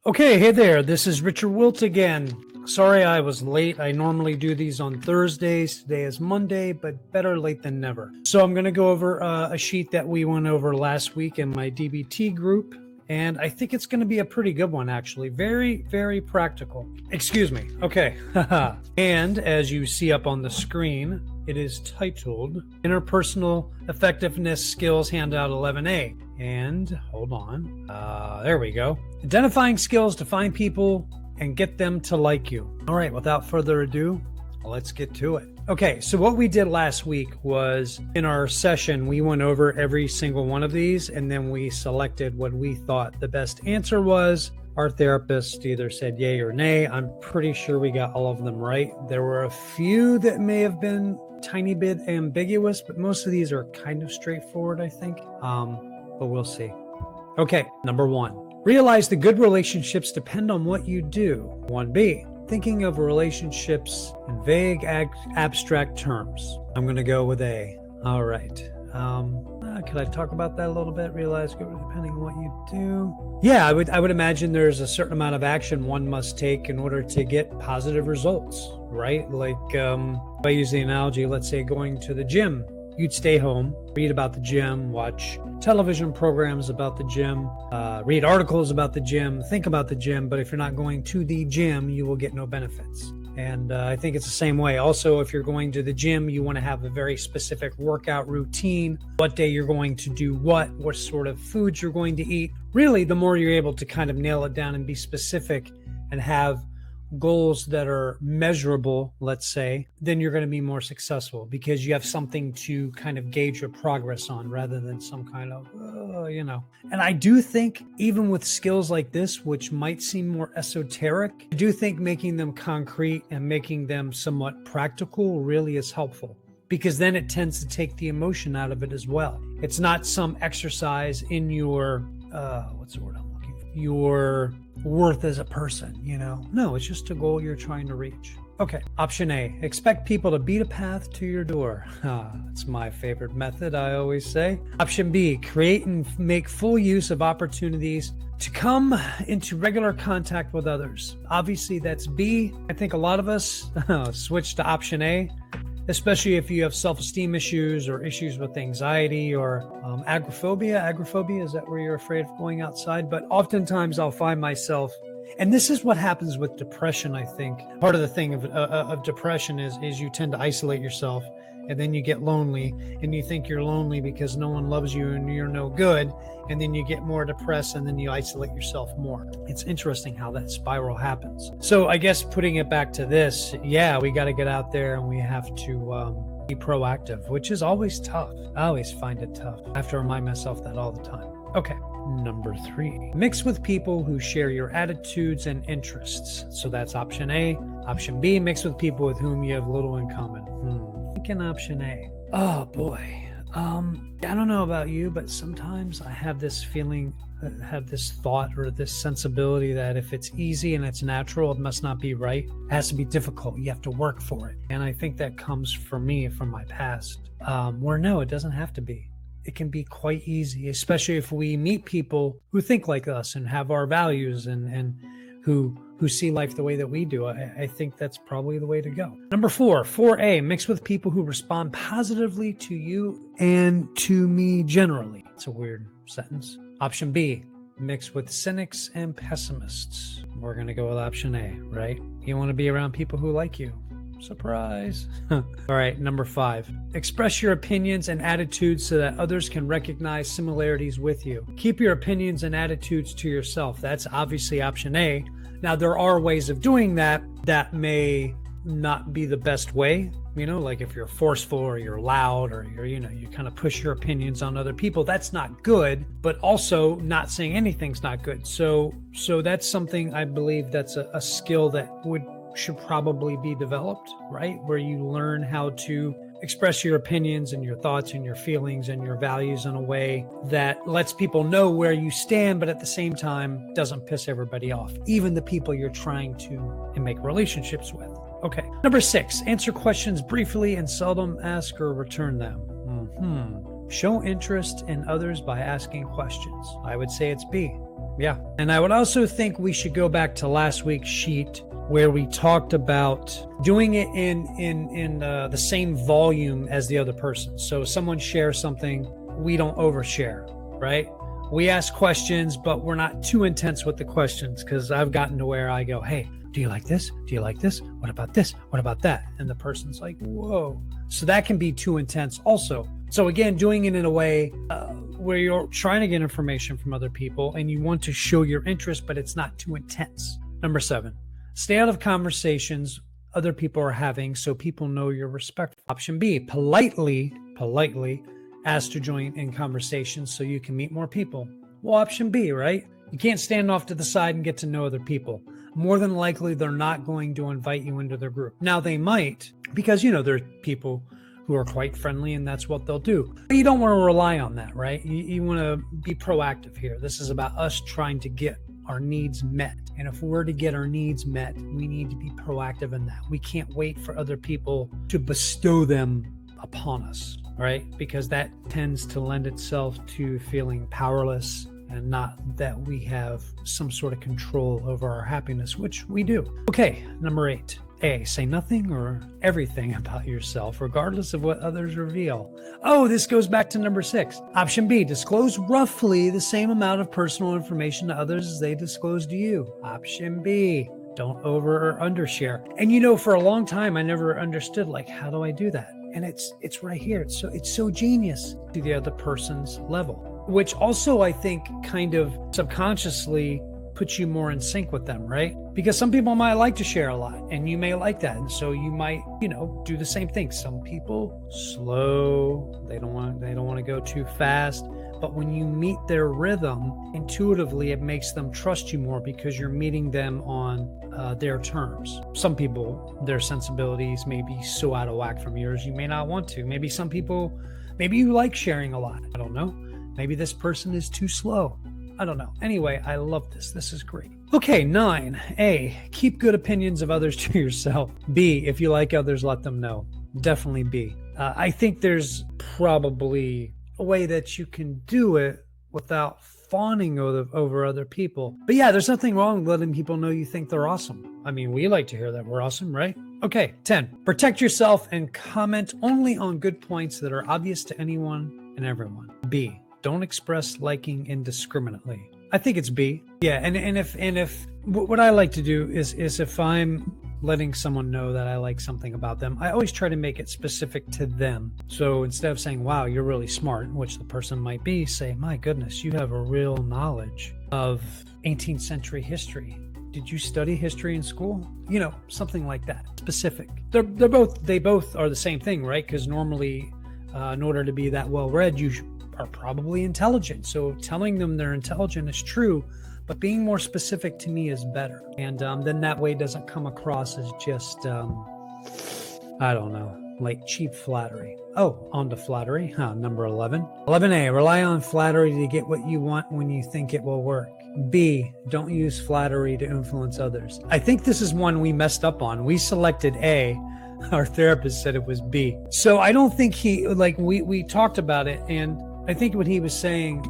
Okay, hey there. This is Richard Wilt again. Sorry I was late. I normally do these on Thursdays. Today is Monday, but better late than never. So I'm going to go over a sheet that we went over last week in my DBT group. And I think it's going to be a pretty good one, actually. Very, very practical. Excuse me. Okay. And as you see up on the screen, it is titled Interpersonal Effectiveness Skills Handout 11A. And hold on. There we go. Identifying skills to find people and get them to like you. All right, without further ado, let's get to it. Okay, so what we did last week was in our session, we went over every single one of these and then we selected what we thought the best answer was. Our therapist either said yay or nay. I'm pretty sure we got all of them right. There were a few that may have been a tiny bit ambiguous, but most of these are kind of straightforward, I think. But we'll see. Okay, number 1. Realize the good relationships depend on what you do. 1B. Thinking of relationships in vague, abstract terms. I'm going to go with A. All right. Could I talk about that a little bit? Realize good depending on what you do. Yeah, I would imagine there's a certain amount of action one must take in order to get positive results, right? Like, if I use the analogy, let's say going to the gym. You'd stay home, read about the gym, watch television programs about the gym, read articles about the gym, think about the gym. But if you're not going to the gym, you will get no benefits. And I think it's the same way. Also, if you're going to the gym, you want to have a very specific workout routine, what day you're going to do what sort of foods you're going to eat. Really, the more you're able to kind of nail it down and be specific and have goals that are measurable, let's say, then you're going to be more successful because you have something to kind of gauge your progress on rather than some kind of, And I do think even with skills like this, which might seem more esoteric, I do think making them concrete and making them somewhat practical really is helpful because then it tends to take the emotion out of it as well. It's not some exercise in your, what's the word I'm looking for? Your worth as a person, No, it's just a goal you're trying to reach. Okay, option A, expect people to beat a path to your door. It's my favorite method, I always say. Option B, create and make full use of opportunities to come into regular contact with others. Obviously, that's B. I think a lot of us switch to option A, especially if you have self-esteem issues or issues with anxiety or agoraphobia. Agoraphobia, is that where you're afraid of going outside? But oftentimes I'll find myself, and this is what happens with depression, I think. Part of the thing of depression is you tend to isolate yourself, and then you get lonely, and you think you're lonely because no one loves you and you're no good, and then you get more depressed, and then you isolate yourself more. It's interesting how that spiral happens. So I guess putting it back to this, yeah, we got to get out there and we have to be proactive, which is always tough. I always find it tough. I have to remind myself that all the time. Okay. Number 3, mix with people who share your attitudes and interests. So that's option A. Option B, mix with people with whom you have little in common. Thinking option A. Oh boy. I don't know about you, but sometimes I have this feeling, have this thought or this sensibility that if it's easy and it's natural, it must not be right. It has to be difficult. You have to work for it. And I think that comes from me, from my past, where no, it doesn't have to be. It can be quite easy, especially if we meet people who think like us and have our values and who see life the way that we do. I think that's probably the way to go. Number 4, 4A, mix with people who respond positively to you and to me generally. It's a weird sentence. Option B, mix with cynics and pessimists. We're going to go with option A, right? You want to be around people who like you. Surprise. All right, number 5. Express your opinions and attitudes so that others can recognize similarities with you. Keep your opinions and attitudes to yourself. That's obviously option A. Now, there are ways of doing that that may not be the best way. Like if you're forceful or you're loud or you kind of push your opinions on other people, that's not good, but also not saying anything's not good. So that's something I believe that's a skill that should probably be developed, right? Where you learn how to express your opinions and your thoughts and your feelings and your values in a way that lets people know where you stand, but at the same time doesn't piss everybody off, even the people you're trying to make relationships with. Okay. Number 6, answer questions briefly and seldom ask or return them. Show interest in others by asking questions. I would say it's B. Yeah. And I would also think we should go back to last week's sheet where we talked about doing it in the same volume as the other person. So if someone shares something, we don't overshare, right? We ask questions, but we're not too intense with the questions, because I've gotten to where I go, hey, do you like this? Do you like this? What about this? What about that? And the person's like, whoa. So that can be too intense also. So again, doing it in a way where you're trying to get information from other people and you want to show your interest, but it's not too intense. Number 7, stay out of conversations other people are having so people know you're respectful. Option B, politely ask to join in conversations so you can meet more people. Well, option B, right? You can't stand off to the side and get to know other people. More than likely, they're not going to invite you into their group. Now, they might, because, there are people who are quite friendly and that's what they'll do. But you don't want to rely on that, right? You want to be proactive here. This is about us trying to get our needs met. And if we're to get our needs met, we need to be proactive in that. We can't wait for other people to bestow them upon us, right? Because that tends to lend itself to feeling powerless and not that we have some sort of control over our happiness, which we do. Okay, number 8. A, say nothing or everything about yourself, regardless of what others reveal. Oh, this goes back to number 6. Option B, disclose roughly the same amount of personal information to others as they disclose to you. Option B, don't over or undershare. And for a long time, I never understood, how do I do that? And it's right here. It's so genius to the other person's level, which also I think kind of subconsciously puts you more in sync with them, right? Because some people might like to share a lot and you may like that. And so you might, do the same thing. Some people slow, they don't want to go too fast. But when you meet their rhythm, intuitively, it makes them trust you more because you're meeting them on their terms. Some people, their sensibilities may be so out of whack from yours, you may not want to. Maybe some people, maybe you like sharing a lot. I don't know. Maybe this person is too slow. I don't know. Anyway, I love this. This is great. Okay, 9. A, keep good opinions of others to yourself. B, if you like others, let them know. Definitely B. I think there's probably a way that you can do it without fawning over other people. But yeah, there's nothing wrong with letting people know you think they're awesome. I mean, we like to hear that we're awesome, right? Okay, 10. Protect yourself and comment only on good points that are obvious to anyone and everyone. B, don't express liking indiscriminately. I think it's B. Yeah, and if what I like to do is if I'm letting someone know that I like something about them, I always try to make it specific to them. So instead of saying, wow, you're really smart, which the person might be, say, my goodness, you have a real knowledge of 18th century history. Did you study history in school? Something like that. Specific. They both are the same thing, right? Because normally, in order to be that well-read, you are probably intelligent. So telling them they're intelligent is true, but being more specific to me is better. And then that way it doesn't come across as just, I don't know, like cheap flattery. Oh, on to flattery. Number 11. 11A, rely on flattery to get what you want when you think it will work. B, don't use flattery to influence others. I think this is one we messed up on. We selected A. Our therapist said it was B. So I don't think we talked about it, and I think what he was saying,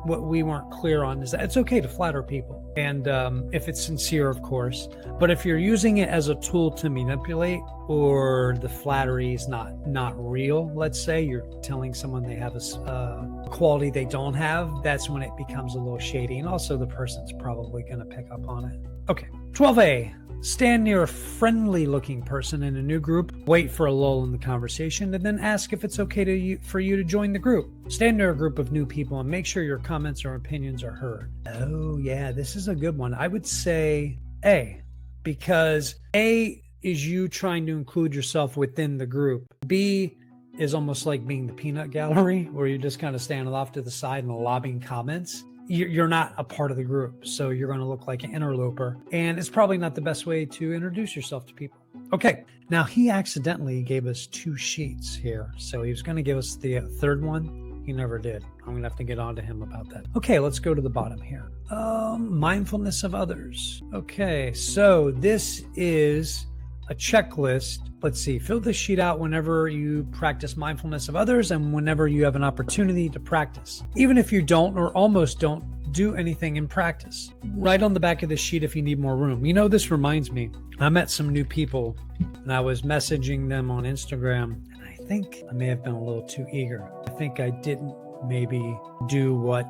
what we weren't clear on, is that it's okay to flatter people. And if it's sincere, of course. But if you're using it as a tool to manipulate, or the flattery is not real, let's say you're telling someone they have a quality they don't have, that's when it becomes a little shady. And also the person's probably going to pick up on it. Okay, 12A. Stand near a friendly-looking person in a new group, wait for a lull in the conversation, and then ask if it's okay for you to join the group. Stand near a group of new people and make sure your comments or opinions are heard. Oh, yeah, this is a good one. I would say A, because A is you trying to include yourself within the group. B is almost like being the peanut gallery, where you're just kind of standing off to the side and lobbing comments. You're not a part of the group, so you're going to look like an interloper, and it's probably not the best way to introduce yourself to people. Okay, now he accidentally gave us 2 sheets here, so he was going to give us the third one. He never did. I'm going to have to get on to him about that. Okay, let's go to the bottom here. Mindfulness of others. Okay, so this is a checklist. Let's see, fill this sheet out whenever you practice mindfulness of others and whenever you have an opportunity to practice. Even if you don't or almost don't do anything in practice. Write on the back of the sheet if you need more room. This reminds me, I met some new people and I was messaging them on Instagram, and I think I may have been a little too eager. I think I didn't maybe do what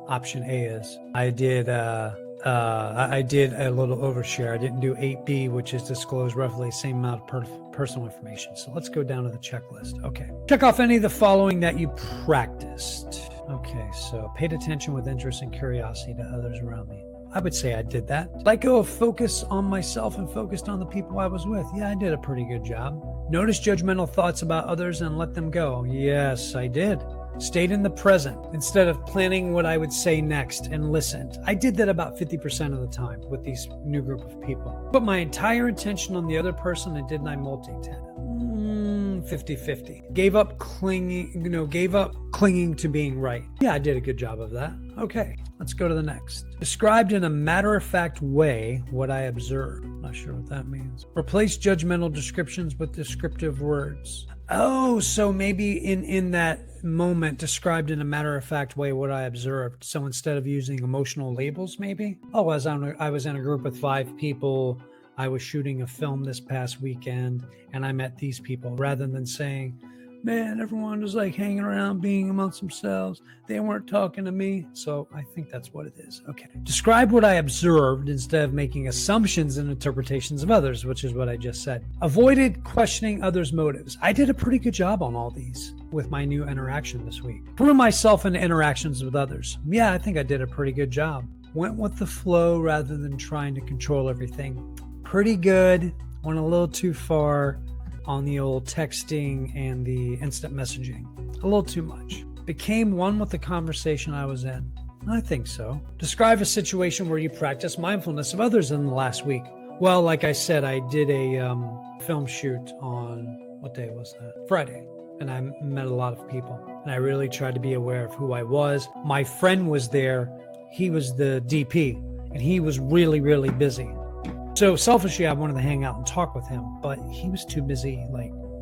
option A is. I did a little overshare. I didn't do 8B, which is disclose roughly the same amount of personal information. So let's go down to the checklist. Okay. Check off any of the following that you practiced. Okay, so paid attention with interest and curiosity to others around me. I would say I did that. Let go of focus on myself and focused on the people I was with. Yeah, I did a pretty good job. Notice judgmental thoughts about others and let them go. Yes, I did. Stayed in the present instead of planning what I would say next and listened. I did that about 50% of the time with these new group of people. Put my entire attention on the other person and didn't I multitask? 50-50. Gave up clinging to being right. Yeah, I did a good job of that. Okay, let's go to the next. Described in a matter-of-fact way what I observed. Not sure what that means. Replace judgmental descriptions with descriptive words. Oh, so maybe in that moment described in a matter-of-fact way what I observed. So instead of using emotional labels, maybe? Oh, I was in a group with 5 people. I was shooting a film this past weekend and I met these people, rather than saying, man, everyone was like hanging around being amongst themselves. They weren't talking to me. So I think that's what it is. Okay. Describe what I observed instead of making assumptions and interpretations of others, which is what I just said. Avoided questioning others' motives. I did a pretty good job on all these with my new interaction this week. Threw myself into interactions with others. Yeah, I think I did a pretty good job. Went with the flow rather than trying to control everything. Pretty good. Went a little too far on the old texting and the instant messaging. A little too much. Became one with the conversation I was in. I think so. Describe a situation where you practice mindfulness of others in the last week. Well, like I said, I did a film shoot on, what day was that? Friday. And I met a lot of people. And I really tried to be aware of who I was. My friend was there. He was the DP. And he was really, really busy. So selfishly, I wanted to hang out and talk with him, but he was too busy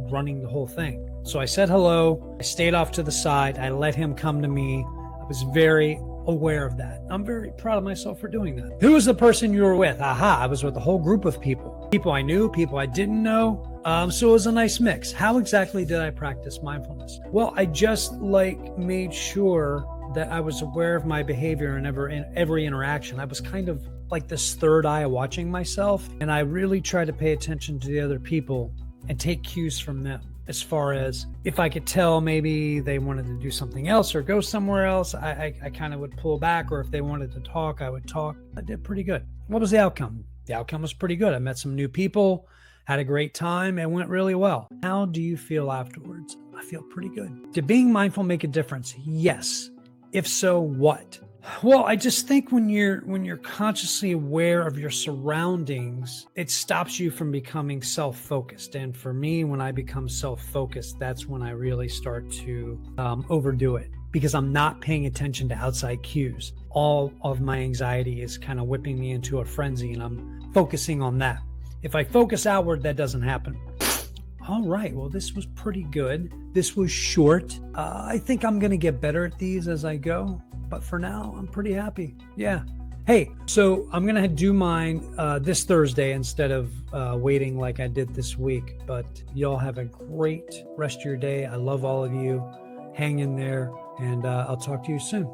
running the whole thing. So I said hello. I stayed off to the side. I let him come to me. I was very aware of that. I'm very proud of myself for doing that. Who was the person you were with? Aha, I was with a whole group of people. People I knew, people I didn't know. So it was a nice mix. How exactly did I practice mindfulness? Well, I just made sure that I was aware of my behavior in every interaction. I was kind of like this third eye watching myself. And I really try to pay attention to the other people and take cues from them. As far as if I could tell maybe they wanted to do something else or go somewhere else, I kind of would pull back. Or if they wanted to talk, I would talk. I did pretty good. What was the outcome? The outcome was pretty good. I met some new people, had a great time, and went really well. How do you feel afterwards? I feel pretty good. Did being mindful make a difference? Yes. If so, what? Well, I just think when you're consciously aware of your surroundings, it stops you from becoming self-focused. And for me, when I become self-focused, that's when I really start to overdo it, because I'm not paying attention to outside cues. All of my anxiety is kind of whipping me into a frenzy, and I'm focusing on that. If I focus outward, that doesn't happen. All right, well, this was pretty good. This was short. I think I'm going to get better at these as I go. But for now, I'm pretty happy. Yeah. Hey, so I'm going to do mine this Thursday instead of waiting like I did this week. But y'all have a great rest of your day. I love all of you. Hang in there, and I'll talk to you soon.